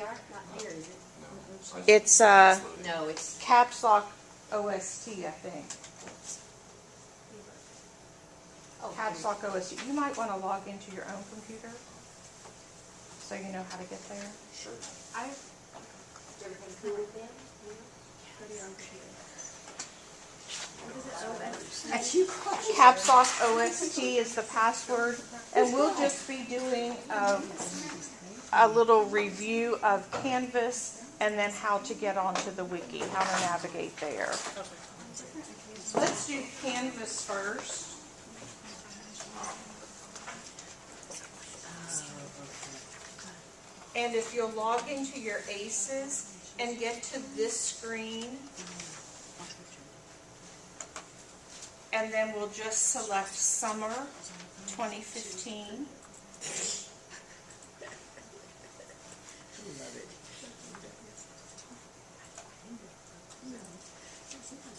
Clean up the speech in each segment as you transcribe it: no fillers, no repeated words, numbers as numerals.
Not here, is it? It's No, it's. Caps Lock OST, I think. Oh, Caps Lock OST. You might want to log into your own computer so you know how to get there. Sure. Is everything cool with them? That's you. Caps Lock OST is the password, and we'll just be doing a little review of Canvas and then how to get onto the wiki, how to navigate there. Let's do Canvas first. And if you'll log into your ACES and get to this screen, and then we'll just select Summer 2015.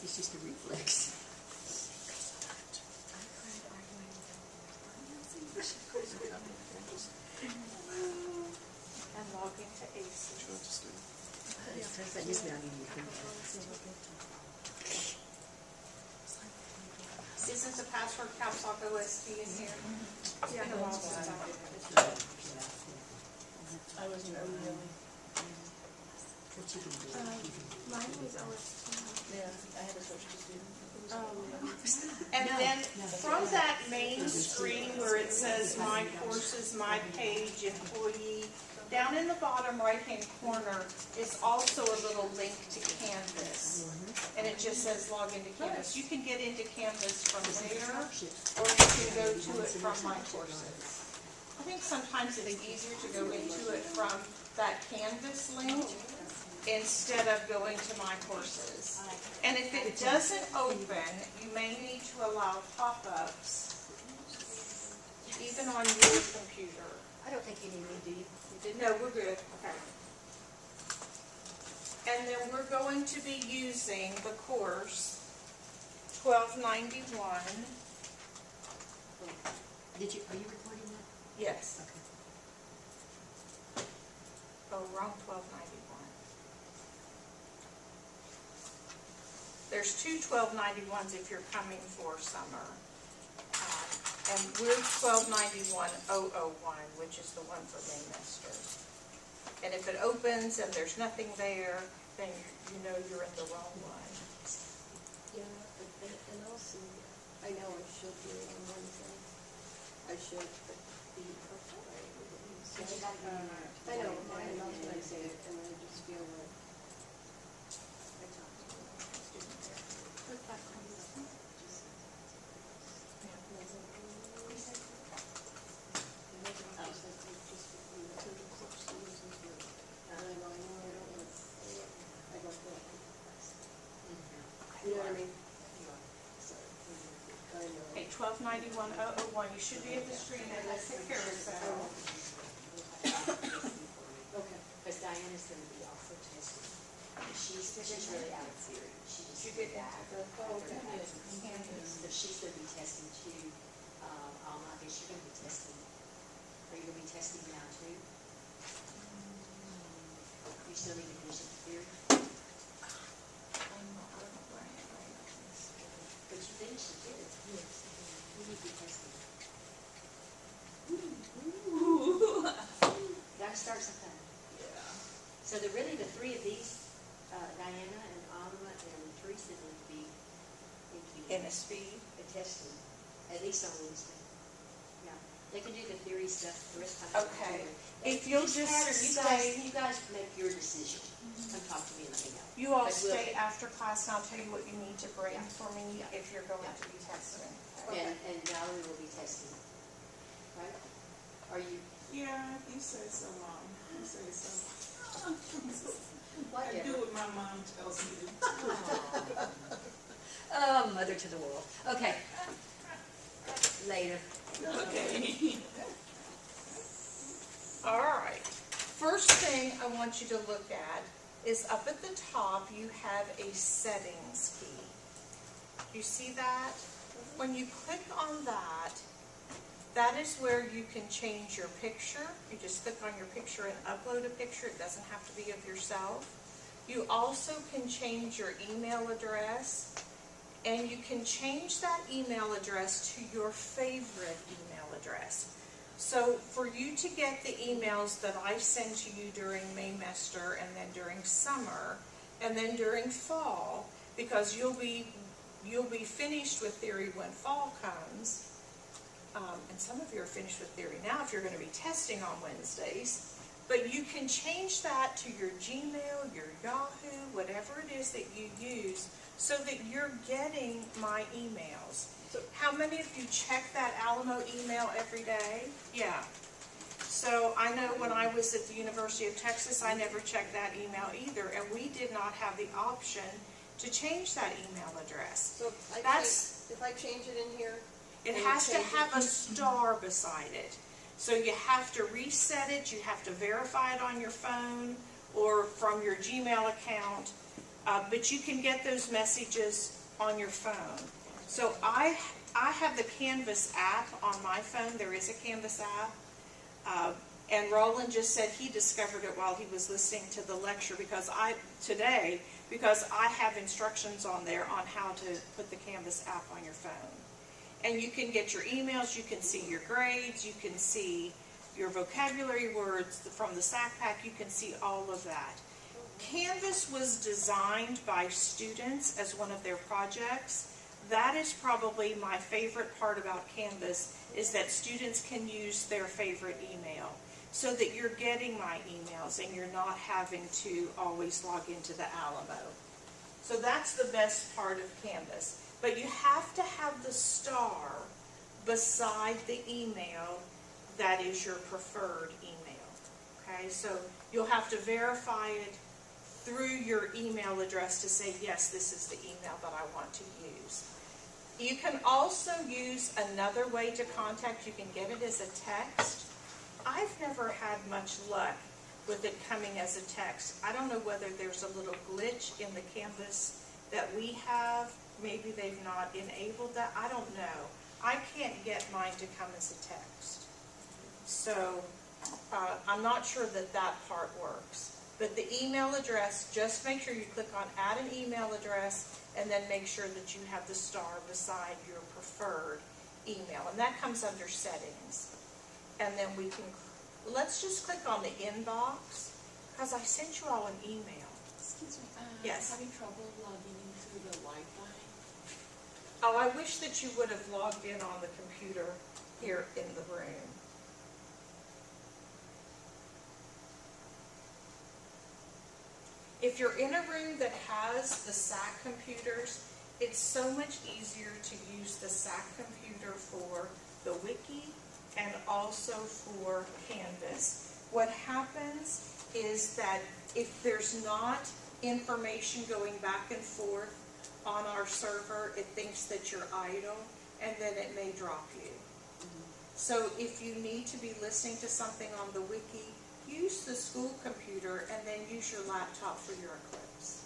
It's just a reflex. And log into ACES. Isn't the password Caps Lock OST in here? It's been a while since I was Mine was OST. Yeah, I had a social student. And then from that main screen where it says My Courses, My Page, Employee, down in the bottom right-hand corner is also a little link to Canvas. And it just says log into Canvas. You can get into Canvas from there, or you can go to it from My Courses. I think sometimes it's easier to go into it from that Canvas link instead of going to My Courses. And if it doesn't open, you may need to allow pop-ups, even on your computer. I don't think you need me, do you? No, we're good. Okay. And then we're going to be using the course 1291. Are you recording that? Yes. Okay. Oh, wrong 1291. There's two 1291s if you're coming for summer. And we're 1291-001, which is the one for Maymester. And if it opens and there's nothing there, then you know you're in the wrong one. Yeah, and also, I know I should do it on Wednesday. I should, but the I know, and that's what I say, and I just feel like I talked to a student there. Put that on this one. You know what I mean? Okay, 1291-001, you should be at the screen and let's take care of that. Okay. Because Diana's going to be also testing. She's really out of theory. You did that. So she's going to be testing too. I guess you're going to be testing. Are you going to be testing now too? You still need to finish the theory? But you finished the theory. Yes. You need to be testing. Got to start sometime. Yeah. So really the three of these, Diana and Alma and Teresa need to be NSB. tested, at least on Wednesday. Yeah, they can do the theory stuff the rest of the time. Okay. If you'll just stay, you guys make your decision. Come talk to me and let me know. you all But we'll- stay after class and I'll tell you what you need to bring for me if you're going to be testing. And Valerie will be testing, right? Are you? Yeah, you say so, Mom. You say so. What? I do what my mom tells me to do. Oh, mother to the world. Okay. Later. Okay. All right. First thing I want you to look at is up at the top you have a settings key. You see that? When you click on that, That is where you can change your picture. You just click on your picture and upload a picture. It doesn't have to be of yourself. You also can change your email address, and you can change that email address to your favorite email address. So for you to get the emails that I send to you during Maymester and then during summer and then during fall, because you'll be finished with theory when fall comes, and some of you are finished with theory now if you're going to be testing on Wednesdays, but you can change that to your Gmail, your Yahoo, whatever it is that you use, so that you're getting my emails. So- How many of you check that Alamo email every day? Yeah. So I know when I was at the University of Texas, I never checked that email either, and we did not have the option to change that email address. So if I change it in here, It And has to change it. have a star beside it. So you have to reset it, you have to verify it on your phone or from your Gmail account, but you can get those messages on your phone. So I have the Canvas app on my phone. There is a Canvas app. And Roland just said he discovered it while he was listening to the lecture because I have instructions on there on how to put the Canvas app on your phone. And you can get your emails, you can see your grades, you can see your vocabulary words from the SAC Pack, you can see all of that. Canvas was designed by students as one of their projects. That is probably my favorite part about Canvas, is that students can use their favorite email so that you're getting my emails and you're not having to always log into the Alamo. So that's the best part of Canvas. But you have to have the star beside the email that is your preferred email. Okay, so you'll have to verify it through your email address to say, yes, this is the email that I want to use. You can also use another way to contact. You can get it as a text. I've never had much luck with it coming as a text. I don't know whether there's a little glitch in the Canvas that we have. Maybe they've not enabled that. I don't know. I can't get mine to come as a text. So I'm not sure that that part works. But the email address, just make sure you click on add an email address and then make sure that you have the star beside your preferred email. And that comes under settings. And then we can, let's just click on the inbox because I sent you all an email. Excuse me, Yes. I'm having trouble logging in through the Wi-Fi. Oh, I wish that you would have logged in on the computer here in the room. If you're in a room that has the SAC computers, it's so much easier to use the SAC computer for the wiki and also for Canvas. What happens is that if there's not information going back and forth on our server, it thinks that you're idle, and then it may drop you. So if you need to be listening to something on the wiki, use the school computer and then use your laptop for your Eclipse.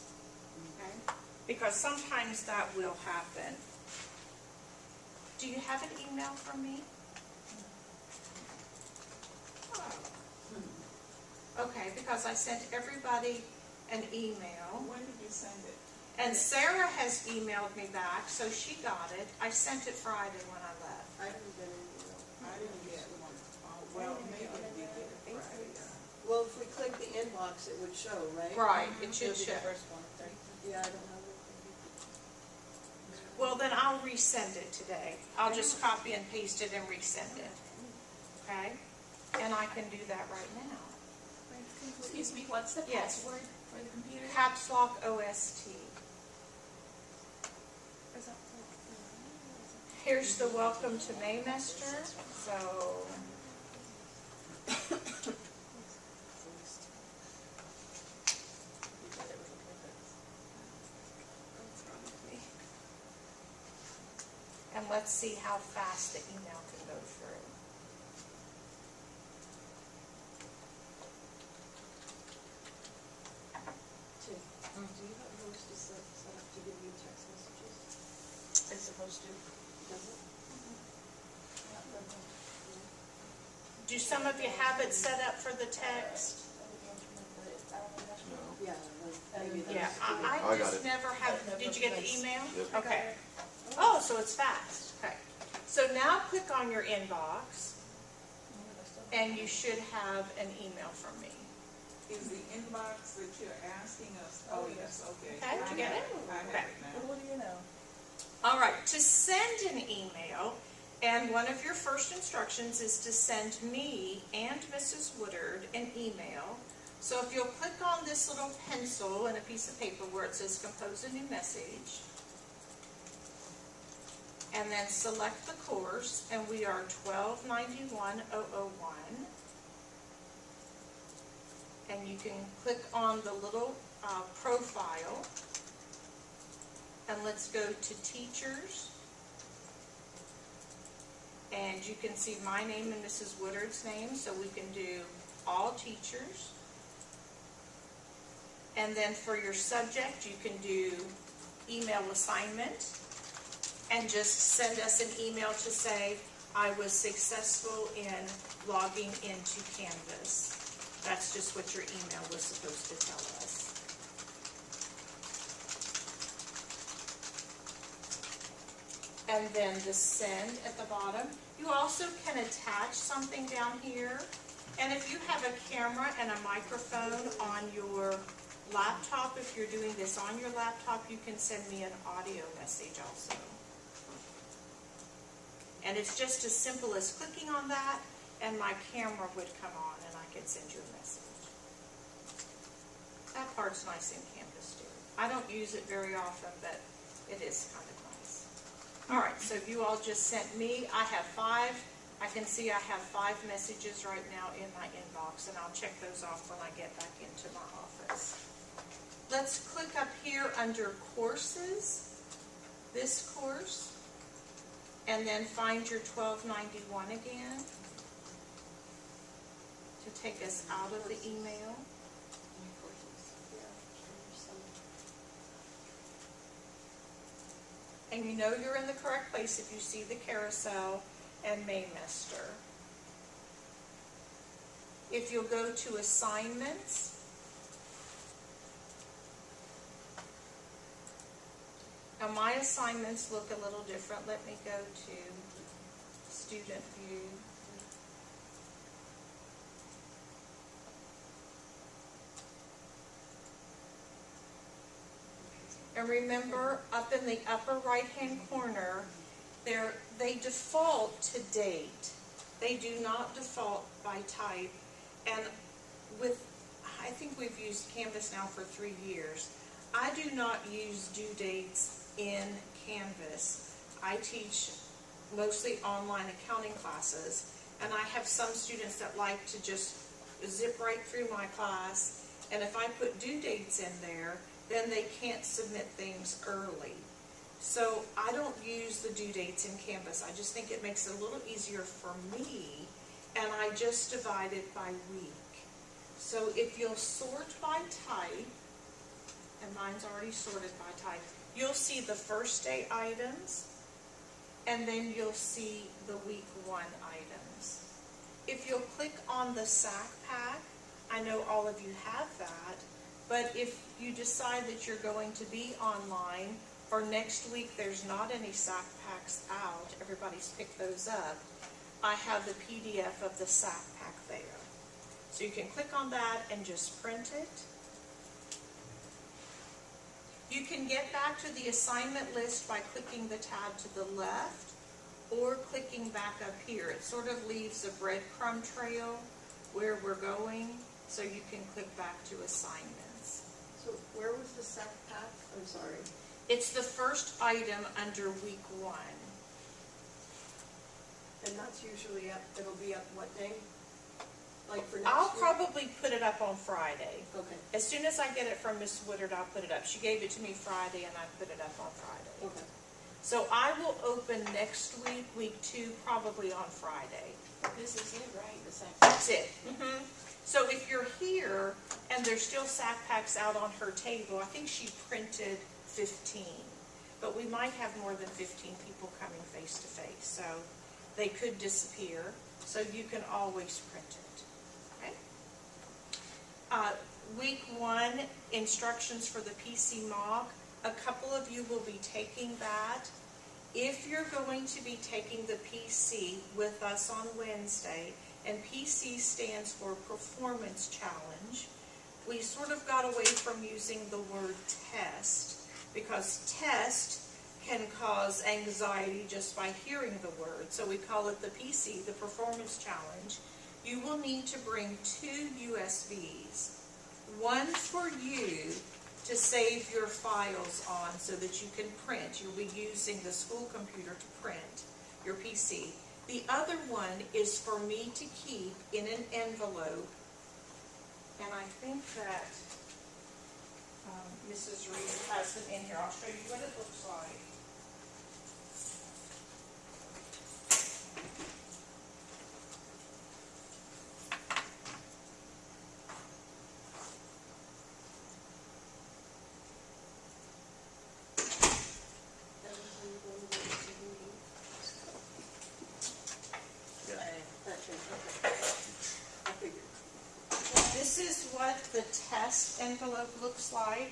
Okay? Because sometimes that will happen. Do you have an email from me? Oh. Okay, because I sent everybody an email. When did you send it? And Sarah has emailed me back, so she got it. I sent it Friday when I left. I haven't been in the I didn't get one. Well, maybe I did get it Friday. Well, if we click the inbox, it would show, right? Right, it should It'll be show. the first one, right? Yeah, I don't have it. Well, then I'll resend it today. I'll just copy and paste it and resend it. Okay? And I can do that right now. Excuse me, what's the Yes. password for the computer? Caps Lock OST. Here's the welcome to Maymester. So, and let's see how fast the email can go through. Do you have host to set up to give you text messages? It's supposed to. Does it? Do some of you have it set up for the text? Yeah, maybe Yeah, that's. I I got just it. never have, did you get the email? Yep. Okay. Oh, so it's fast, okay. So now click on your inbox, and you should have an email from me. Is the inbox that you're asking us, oh, yes, okay. Okay, did you get it? I have Okay. it now. What do you know? All right, to send an email, and one of your first instructions is to send me and Mrs. Woodard an email. So if you'll click on this little pencil and a piece of paper where it says compose a new message, and then select the course, and we are 1291-001. And you can click on the little profile, and let's go to teachers. And you can see my name and Mrs. Woodard's name, so we can do all teachers. And then for your subject, you can do email assignment, and just send us an email to say, I was successful in logging into Canvas. That's just what your email was supposed to tell us. And then the send at the bottom. You also can attach something down here. And if you have a camera and a microphone on your laptop, if you're doing this on your laptop, you can send me an audio message also. And it's just as simple as clicking on that, and my camera would come on, and I could send you a message. That part's nice in Canvas too. I don't use it very often, but it is kind of nice. All right, so you all just sent me. I have 5. I can see I have 5 messages right now in my inbox, and I'll check those off when I get back into my office. Let's click up here under courses, this course. And then find your 1291 again to take us out of the email. And you know you're in the correct place if you see the carousel and Maymester. If you'll go to assignments, now my assignments look a little different. Let me go to student view. And remember, up in the upper right-hand corner, they default to date. They do not default by type. And I think we've used Canvas now for 3 years. I do not use due dates in Canvas. I teach mostly online accounting classes, and I have some students that like to just zip right through my class, and if I put due dates in there, then they can't submit things early. So I don't use the due dates in Canvas. I just think it makes it a little easier for me, and I just divide it by week. So if you'll sort by type, and mine's already sorted by type, you'll see the first day items, and then you'll see the week 1 items. If you'll click on the SAC pack, I know all of you have that, but if you decide that you're going to be online, or next week there's not any SAC packs out, everybody's picked those up, I have the PDF of the SAC pack there. So you can click on that and just print it. You can get back to the assignment list by clicking the tab to the left or clicking back up here. It sort of leaves a breadcrumb trail where we're going, so you can click back to assignments. So where was the SAC pack? I'm sorry. It's the first item under week 1. And that's usually up, it'll be up what day? Like for next I'll week? probably put it up on Friday. Okay, As soon as I get it from Miss Woodard, I'll put it up. She gave it to me Friday, and I put it up on Friday. okay. So I will open next week, week 2, probably on Friday. This is it, right? The same. That's it. So if you're here and there's still SAC packs out on her table, I think she printed 15. But we might have more than 15 people coming face to face, so they could disappear. so you can always print it. Okay? Week 1, instructions for the PC mock. A couple of you will be taking that. If you're going to be taking the PC with us on Wednesday, and PC stands for Performance Challenge, we sort of got away from using the word test, because test can cause anxiety just by hearing the word. So we call it the PC, the Performance Challenge. You will need to bring 2 USBs. One for you to save your files on so that you can print. You'll be using the school computer to print your PC. The other one is for me to keep in an envelope. And I think that Mrs. Reed has them in here. I'll show you what it looks like. This is what the test envelope looks like,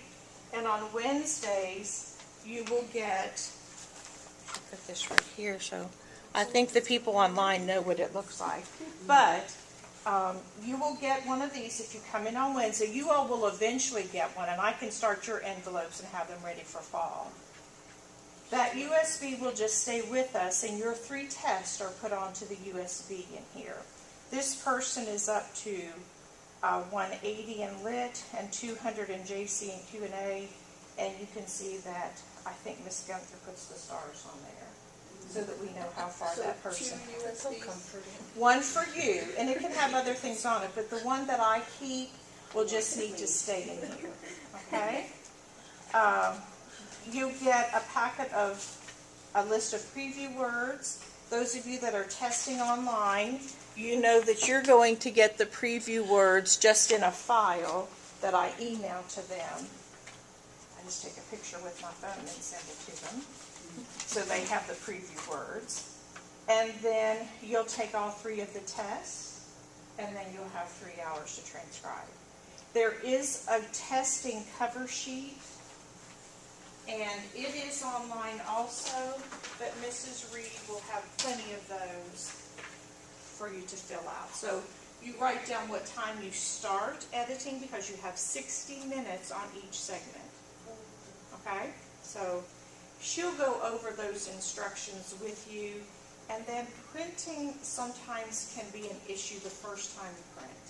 and on Wednesdays you will get, I'll put this right here so I think the people online know what it looks like, but you will get one of these if you come in on Wednesday. You all will eventually get one, and I can start your envelopes and have them ready for fall. That USB will just stay with us, and your 3 tests are put onto the USB in here. This person is up to 180 in Lit and 200 in JC and Q&A, and you can see that I think Ms. Gunther puts the stars on there so that we know how far that person. That's so comforting. One for you, and it can have other things on it, but the one that I keep will just need to stay in here, okay? You get a packet of a list of preview words. Those of you that are testing online, you know that you're going to get the preview words just in a file that I email to them. I just take a picture with my phone and send it to them. So they have the preview words. And then you'll take all 3 of the tests, and then you'll have 3 hours to transcribe. There is a testing cover sheet, and it is online also, but Mrs. Reed will have plenty of those for you to fill out. So you write down what time you start editing, because you have 60 minutes on each segment. Okay? So she'll go over those instructions with you, and then printing sometimes can be an issue the first time you print.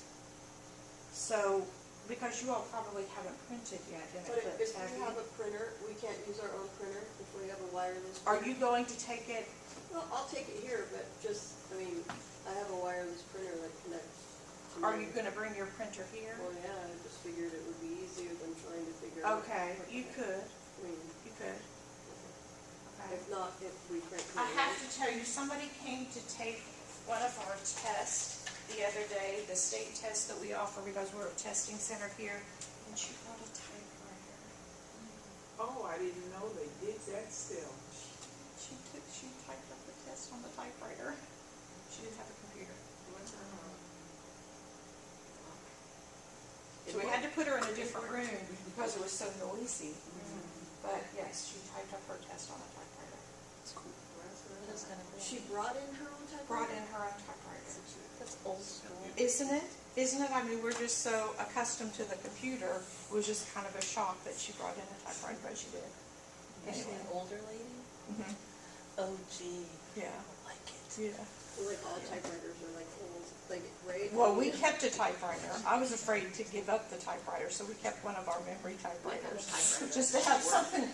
So, because you all probably haven't printed yet, and But it if looks heavy. we have a printer, we can't use our own printer if we have a wireless Are printer. you going to take it? Well, I'll take it here, but just, I mean, I have a wireless printer that connects to Are my- you going to bring your printer here? Well, yeah, I just figured it would be easier than trying to figure out. Okay, you could. I mean, You could. Okay. if not, if we print. I have to tell you, somebody came to take one of our tests the other day, the state test that we offer because we're a testing center here, and she brought a typewriter. Oh, I didn't know they did that still. She typed up the test on the typewriter. She didn't have a computer. So we had to put her in a different room because it was so noisy. But yes, she typed up her test on a typewriter. She brought in her own typewriter? Brought in her own typewriter. That's old school. Isn't it? Isn't it? I mean, we're just so accustomed to the computer. It was just kind of a shock that she brought in a typewriter, but she did. Is she Anyway. an older lady? Mhm. Oh, gee. Yeah. I like it. Yeah. Like all typewriters are like old, like, right? Well, we kept a typewriter. I was afraid to give up the typewriter, so we kept one of our memory typewriters. Just to have something.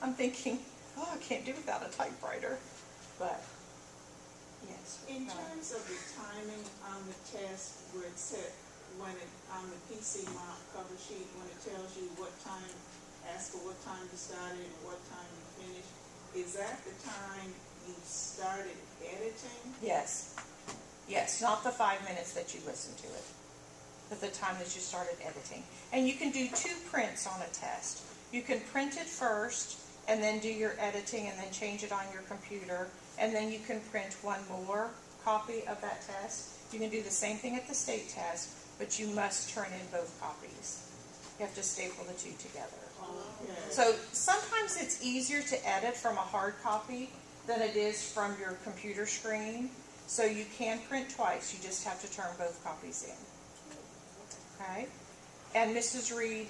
I'm thinking, oh, I can't do without a typewriter. But, yes. In terms of the timing on the test, where it said, when it, on the PC mock cover sheet, when it tells you what time, ask for what time you started and what time you finished, is that the time you started editing? Yes. Yes, not the 5 minutes that you listened to it, but the time that you started editing. And you can do 2 prints on a test. You can print it first, and then do your editing, and then change it on your computer, and then you can print one more copy of that test. You can do the same thing at the state test, but you must turn in both copies. You have to staple the two together. Okay. So sometimes it's easier to edit from a hard copy than it is from your computer screen. So you can print twice, you just have to turn both copies in. Okay? And Mrs. Reed,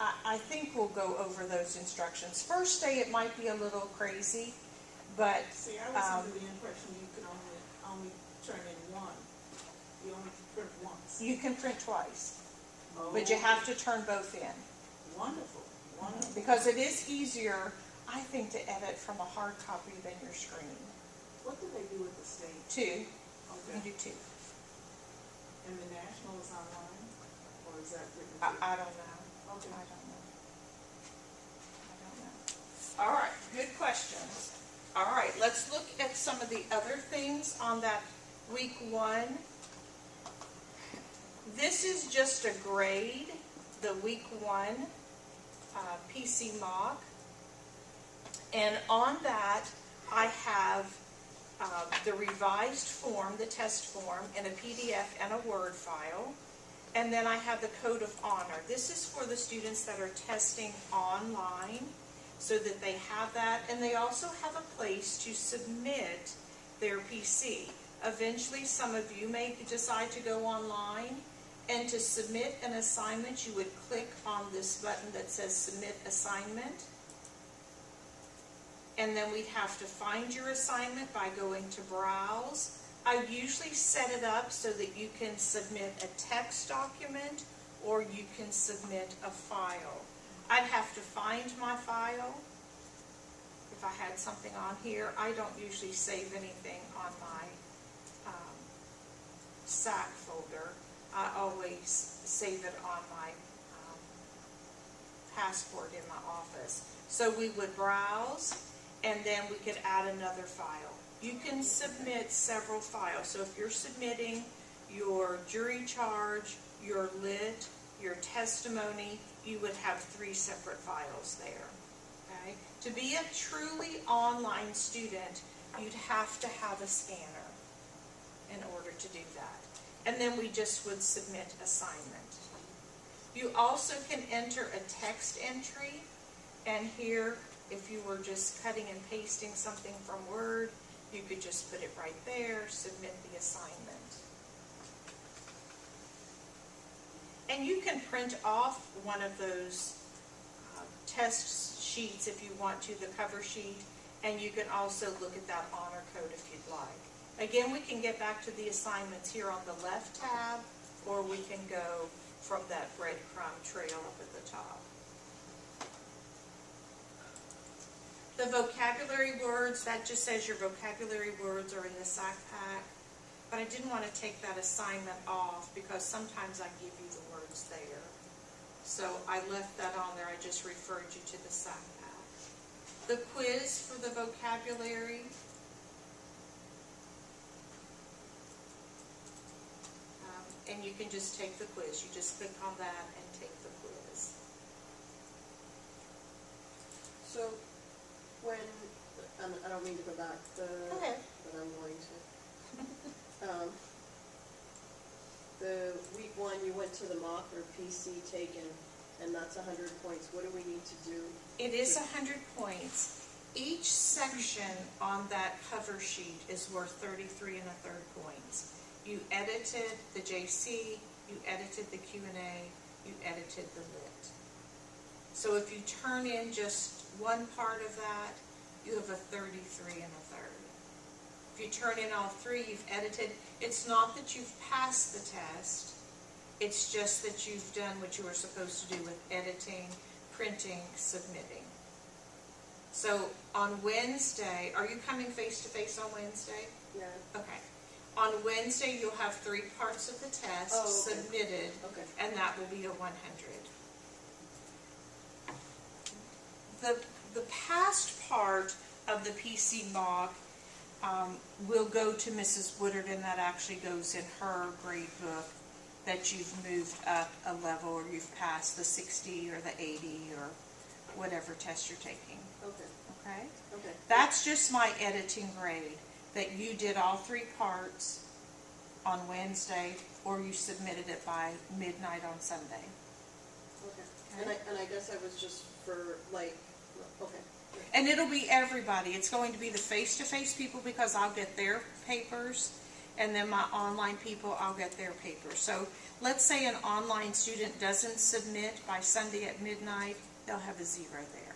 I think we'll go over those instructions. First day it might be a little crazy, but See, I was under the impression you could only turn in one. You only print once. you can print twice. Oh, But you have to turn both in. Wonderful, wonderful. Because it is easier, I think, to edit from a hard copy than your screen. What do they do with the state? Two, you Okay. do two. And the national is online? Or is that written? I don't know. Okay. I don't know. I don't know. All right, good questions. All right, let's look at some of the other things on that week 1. This is just a grade, the week 1 PC mock. And on that, I have the revised form, the test form, in a PDF and a Word file. And then I have the Code of Honor. This is for the students that are testing online, so that they have that. And they also have a place to submit their PC. Eventually, some of you may decide to go online. And to submit an assignment, you would click on this button that says Submit Assignment. And then we'd have to find your assignment by going to Browse. I usually set it up so that you can submit a text document or you can submit a file. I'd have to find my file. If I had something on here, I don't usually save anything on my SAC folder. I always save it on my passport in my office. So we would browse, and then we could add another file. You can submit several files. So if you're submitting your jury charge, your lit, your testimony, you would have 3 separate files there. Okay? To be a truly online student, you'd have to have a scanner in order to do that. And then we just would submit assignment. You also can enter a text entry, and here, if you were just cutting and pasting something from Word, you could just put it right there, submit the assignment. And you can print off one of those test sheets if you want to, the cover sheet, and you can also look at that honor code if you'd like. Again, we can get back to the assignments here on the left tab, or we can go from that breadcrumb trail up at the top. The vocabulary words, that just says your vocabulary words are in the SAC pack, but I didn't want to take that assignment off because sometimes I give you the words there. So I left that on there, I just referred you to the SAC pack. The quiz for the vocabulary, and you can just take the quiz. You just click on that and take the quiz. So, when, I don't mean to go back, Go ahead. but I'm going to. The week 1, you went to the mock or PC taken, and that's 100 points. What do we need to do? It is 100 points. Each section on that cover sheet is worth 33 1/3 points. You edited the JC, you edited the Q&A, you edited the lit. So if you turn in just one part of that, you have a 33 1/3. If you turn in all 3, you've edited. It's not that you've passed the test, it's just that you've done what you were supposed to do with editing, printing, submitting. So on Wednesday, are you coming face-to-face on Wednesday? Yeah. Okay. On Wednesday, you'll have 3 parts of the test submitted, Okay. and that will be a 100. The past part of the PC mock will go to Mrs. Woodard, and that actually goes in her grade book that you've moved up a level, or you've passed the 60 or the 80 or whatever test you're taking. Okay. Okay? Okay. That's just my editing grade. that you did all 3 parts on Wednesday, or you submitted it by midnight on Sunday. Okay. And I guess I was just for like, okay. And it'll be everybody. It's going to be the face-to-face people because I'll get their papers, and then my online people, I'll get their papers. So let's say an online student doesn't submit by Sunday at midnight, they'll have a 0 there.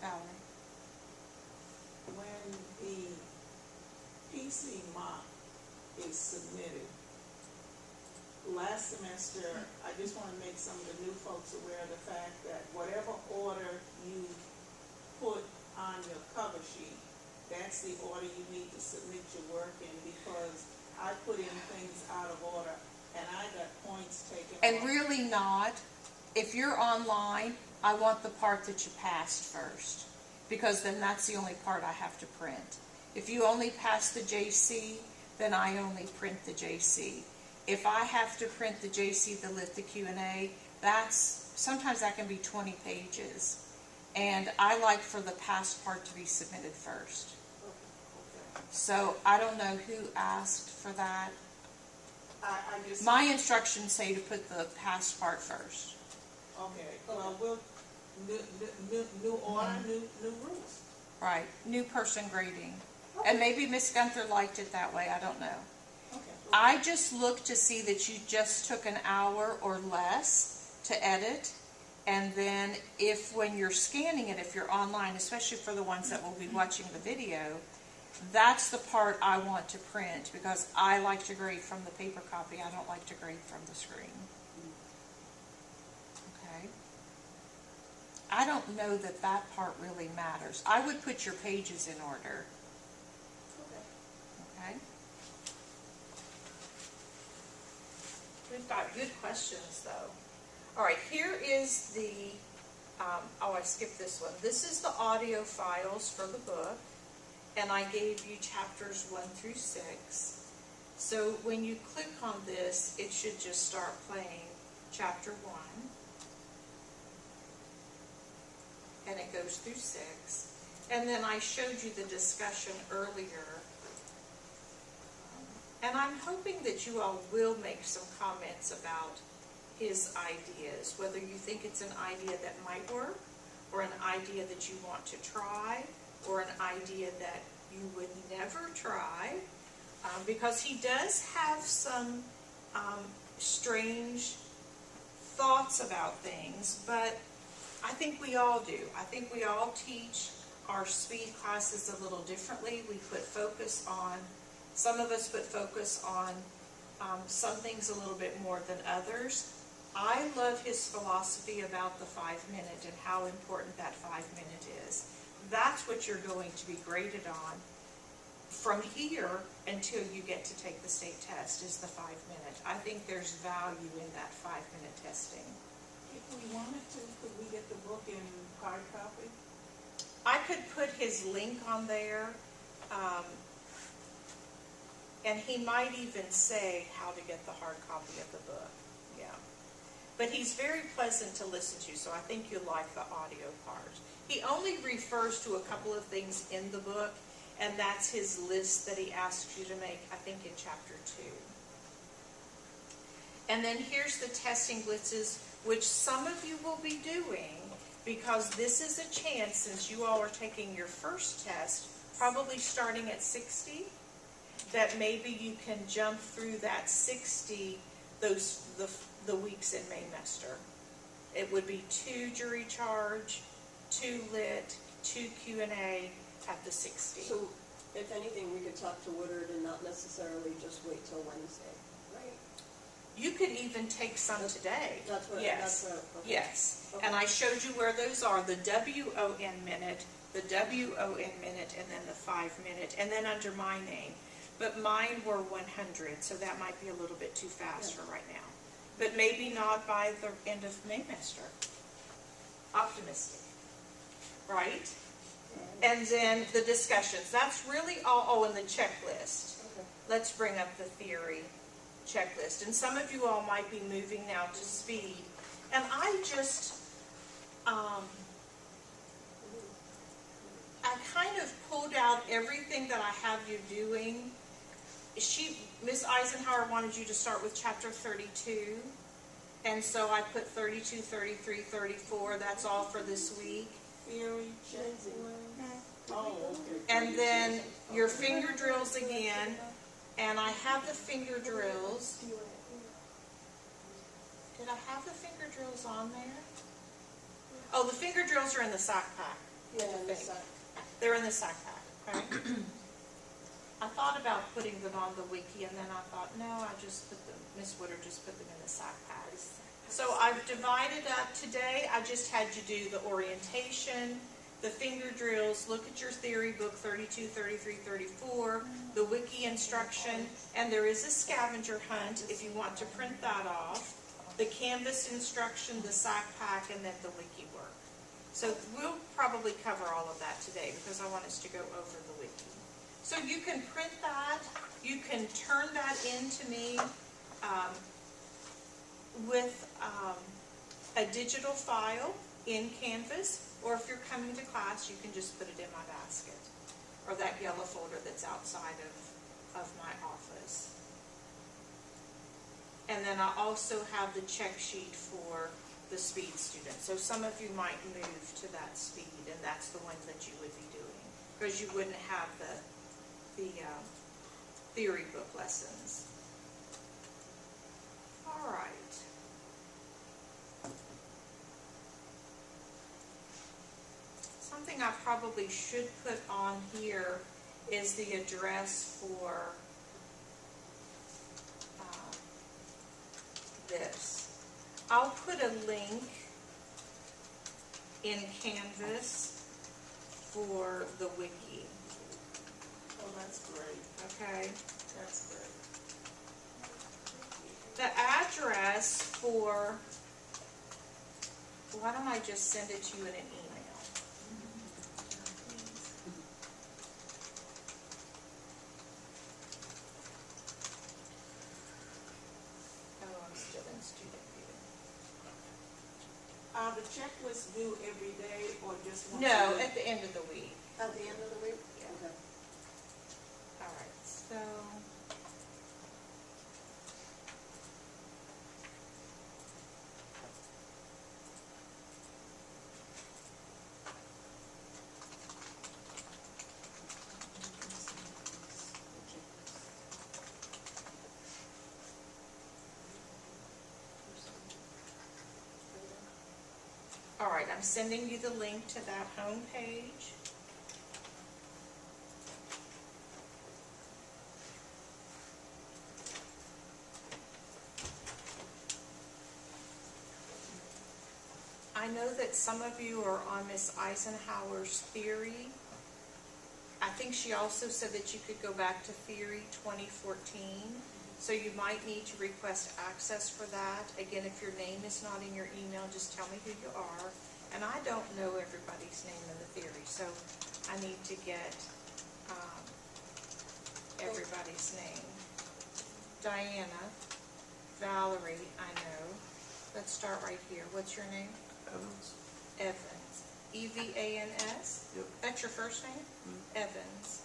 Valerie? When the PC mock is submitted, last semester, I just want to make some of the new folks aware of the fact that whatever order you put on your cover sheet, that's the order you need to submit your work in, because I put in things out of order and I got points taken off. And really not. If you're online, I want the part that you passed first, because then that's the only part I have to print. If you only pass the JC, then I only print the JC. If I have to print the JC, the lit, the Q&A, sometimes that can be 20 pages. And I like for the past part to be submitted first. Okay. So I don't know who asked for that. I just. My instructions say to put the past part first. Okay, well, new order, new rules. Right, new person grading. And maybe Miss Gunther liked it that way, I don't know. Okay. I just look to see that you just took an hour or less to edit, and then if when you're scanning it, if you're online, especially for the ones that will be watching the video, that's the part I want to print, because I like to grade from the paper copy. I don't like to grade from the screen. Okay? I don't know that that part really matters. I would put your pages in order. Okay? We've got good questions, though. All right, here is the, I skipped this one. This is the audio files for the book, and I gave you chapters 1 through 6. So when you click on this, it should just start playing chapter 1, and it goes through 6. And then I showed you the discussion earlier. And I'm hoping that you all will make some comments about his ideas, whether you think it's an idea that might work, or an idea that you want to try, or an idea that you would never try, because he does have some strange thoughts about things, but I think we all do. I think we all teach our speed classes a little differently. We put focus on, some of us put focus on some things a little bit more than others. I love his philosophy about the 5-minute and how important that 5-minute is. That's what you're going to be graded on from here until you get to take the state test, is the 5-minute. I think there's value in that 5-minute testing. If we wanted to, could we get the book in hard copy? I could put his link on there, and he might even say how to get the hard copy of the book. Yeah. But he's very pleasant to listen to, so I think you'll like the audio part. He only refers to a couple of things in the book, and that's his list that he asks you to make, I think, in chapter 2. And then here's the testing blitzes, which some of you will be doing, because this is a chance, since you all are taking your first test, probably starting at 60, that maybe you can jump through that 60, the weeks in Maymester. It would be 2 jury charge, 2 lit, 2 Q&A at the 60. So, if anything, we could talk to Woodard and not necessarily just wait till Wednesday, right? You could even take some today. That's what. Yes. That's what. Okay. Yes. Okay. And I showed you where those are: the WON minute, the WON minute, and then the 5-minute, and then under my name. But mine were 100, so that might be a little bit too fast for right now. But maybe not by the end of Maymester. Optimistic, right? And then the discussions. That's really all. Oh, and the checklist. Okay. Let's bring up the theory checklist. And some of you all might be moving now to speed. And I I kind of pulled out everything that I have you doing. Miss Eisenhower wanted you to start with chapter 32. And so I put 32, 33, 34. That's all for this week. Theory, checklist. Oh, okay. And then your finger drills again. And I have the finger drills. Did I have the finger drills on there? Oh, the finger drills are in the sock pack. Yeah, I think. They're in the sock pack, okay? I thought about putting them on the wiki, and then I thought, no, I just put them, Miss Woodard just put them in the sock packs. So I've divided up today. I just had you do the orientation, the finger drills, look at your theory book 32, 33, 34, the wiki instruction, and there is a scavenger hunt if you want to print that off, the Canvas instruction, the sock pack, and then the wiki work. So we'll probably cover all of that today because I want us to go over the wiki. So you can print that, you can turn that in to me with a digital file in Canvas, or if you're coming to class, you can just put it in my basket, or that yellow folder that's outside of my office. And then I also have the check sheet for the speed students. So some of you might move to that speed, and that's the one that you would be doing, because you wouldn't have the theory book lessons. All right. Something I probably should put on here is the address for this. I'll put a link in Canvas for the wiki. Oh, that's great. Okay. That's great. The address for, why don't I just send it to you in an email? Oh, I'm still in student view. The checklist due every day or just once No, a week? at the end of the week. At the end of the week? Yeah. Okay. All right, so. All right, I'm sending you the link to that home page. I know that some of you are on Miss Eisenhower's theory. I think she also said that you could go back to Theory 2014. So you might need to request access for that. Again, if your name is not in your email, just tell me who you are. And I don't know everybody's name in the theory, so I need to get everybody's name. Diana, Valerie, I know. Let's start right here. What's your name? Evans. Evans. E-V-A-N-S? Yep. That's your first name? Evans.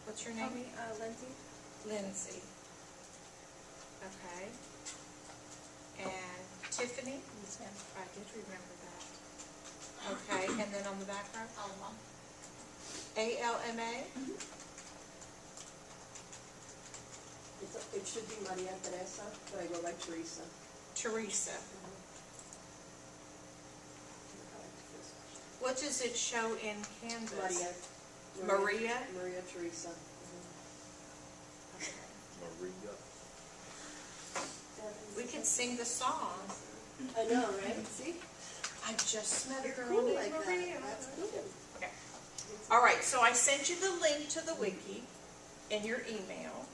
What's your name? Lindsay. Lindsay. Okay. And Tiffany? Yes, ma'am. I did remember that. Okay, and then on the back row? Alma. A-L-M-A? It should be Maria Teresa, but I go by Teresa. Teresa. What does it show in Canvas? Maria? Maria Teresa. Okay. Maria. We could sing the song. I know, right? See? I just met a girl Cool named like that. Maria. That's good. Okay. All right, so I sent you the link to the wiki in your email.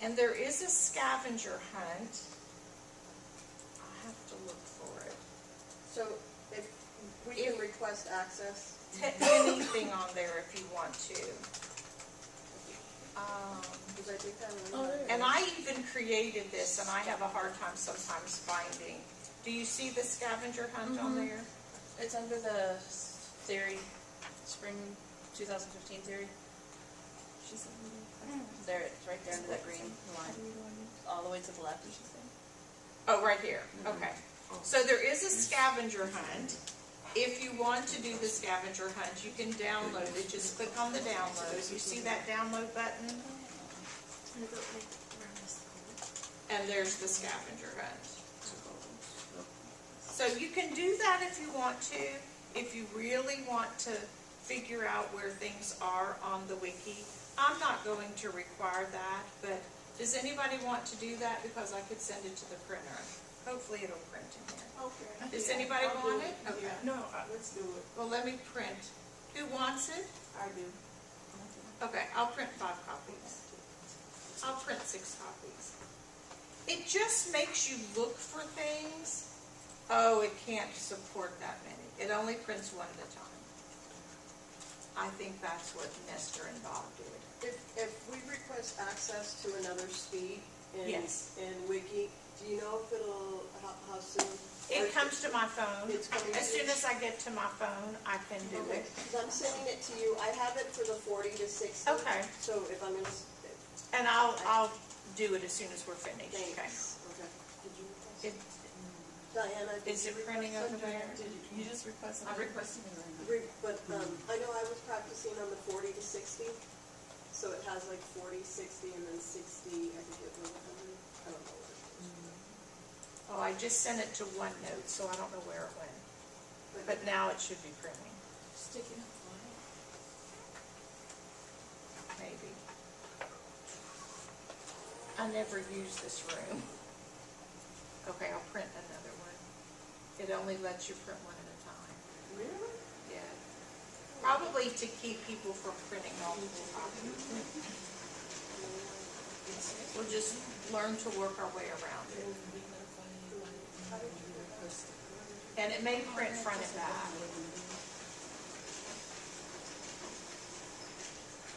And there is a scavenger hunt. I have to look for it. So if we can request access, Anything on there if you want to. because I think that one. Oh, there it And I even created this, and I have a hard time sometimes finding. Do you see the scavenger hunt on there? It's under the theory, spring 2015 theory. There, it's right there under that green line, all the way to the left, you should say. Oh, right here, okay. So there is a scavenger hunt. If you want to do the scavenger hunt, you can download it. Just click on the download. You see that download button? And there's the scavenger hunt. So you can do that if you want to. If you really want to figure out where things are on the wiki. I'm not going to require that, but does anybody want to do that? Because I could send it to the printer. Hopefully it'll print in here. Okay. Does anybody I'll want do it? Okay. Yeah, no, let's do it. Well, let me print. Who wants it? I do. Okay, I'll print 5 copies. I'll print 6 copies. It just makes you look for things. Oh, it can't support that many. It only prints 1 at a time. I think that's what Nestor and Bob did. If we request access to another speed Yes. in Wiki, do you know if it'll, how soon? It comes to my phone. It's coming As to you? soon as I get to my phone, I can do Okay, it. because I'm sending it to you, I have it for the 40 to 60. Okay. So if I'm gonna, And I'll do it as soon as we're finished. Okay. thanks. Okay. Did you request? It- Diana, did Is you it printing request over something? there? You just requested. I requested But I know I was practicing on the 40 to 60, so it has like 40, 60, and then 60, I think it was 100. I don't know what it is. Oh, I just sent it to OneNote, so I don't know where it went. But now it should be printing. Sticking up Maybe. I never use this room. Okay, I'll print another one. It only lets you print 1 at a time. Really? Yeah. Probably to keep people from printing multiple copies. We'll just learn to work our way around it. And it may print front and back.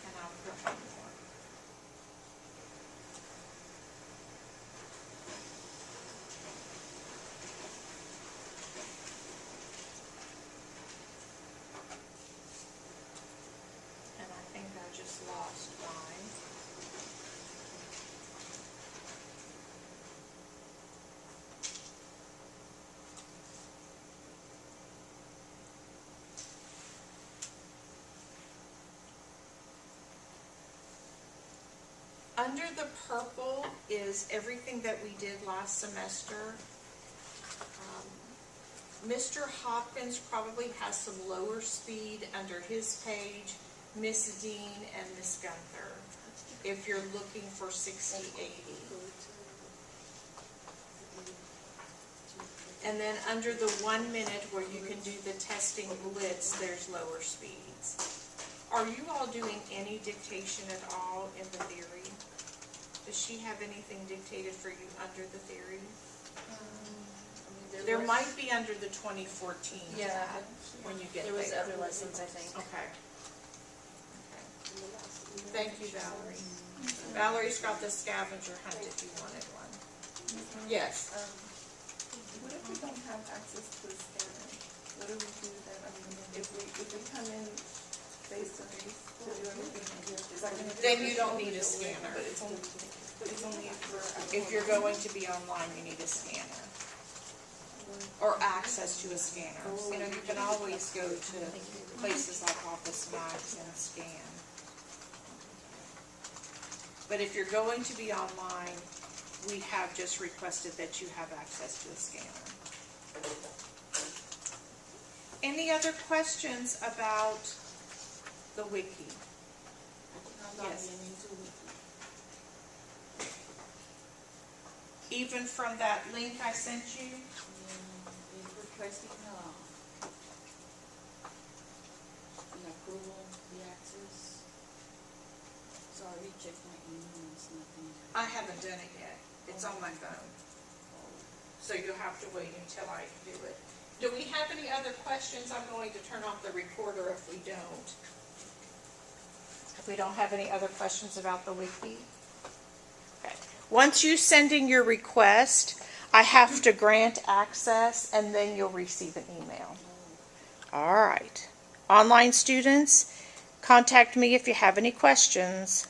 And I'll print 1 more. And I think I just lost mine. Under the purple is everything that we did last semester. Mr. Hopkins probably has some lower speed under his page, Miss Dean and Miss Gunther, if you're looking for 60, 80. And then under the 1 minute where you can do the testing blitz, there's lower speeds. Are you all doing any dictation at all in the theory? Does she have anything dictated for you under the theory? There might be under the 2014 Yeah. tab when you get There there. was other lessons, I think. Okay. Thank you, Valerie. Valerie's got the scavenger hunt if you wanted one. Yes. What if we don't have access to the scanner? What do we do then? I mean, if we come in face to face to do everything, is that gonna be? Then you don't need a scanner. But it's only for. If you're going to be online, you need a scanner. Or access to a scanner. You know, you can always go to places like Office Max and scan. But if you're going to be online, we have just requested that you have access to a scanner. Any other questions about the wiki? Yes. Even from that link I sent you? Requesting the approval, the access. So I rechecked my email, it's nothing. I haven't done it yet. It's on my phone. So you'll have to wait until I do it. Do we have any other questions? I'm going to turn off the recorder if we don't. If we don't have any other questions about the wiki? Okay. Once you send in your request, I have to grant access, and then you'll receive an email. All right. Online students, contact me if you have any questions.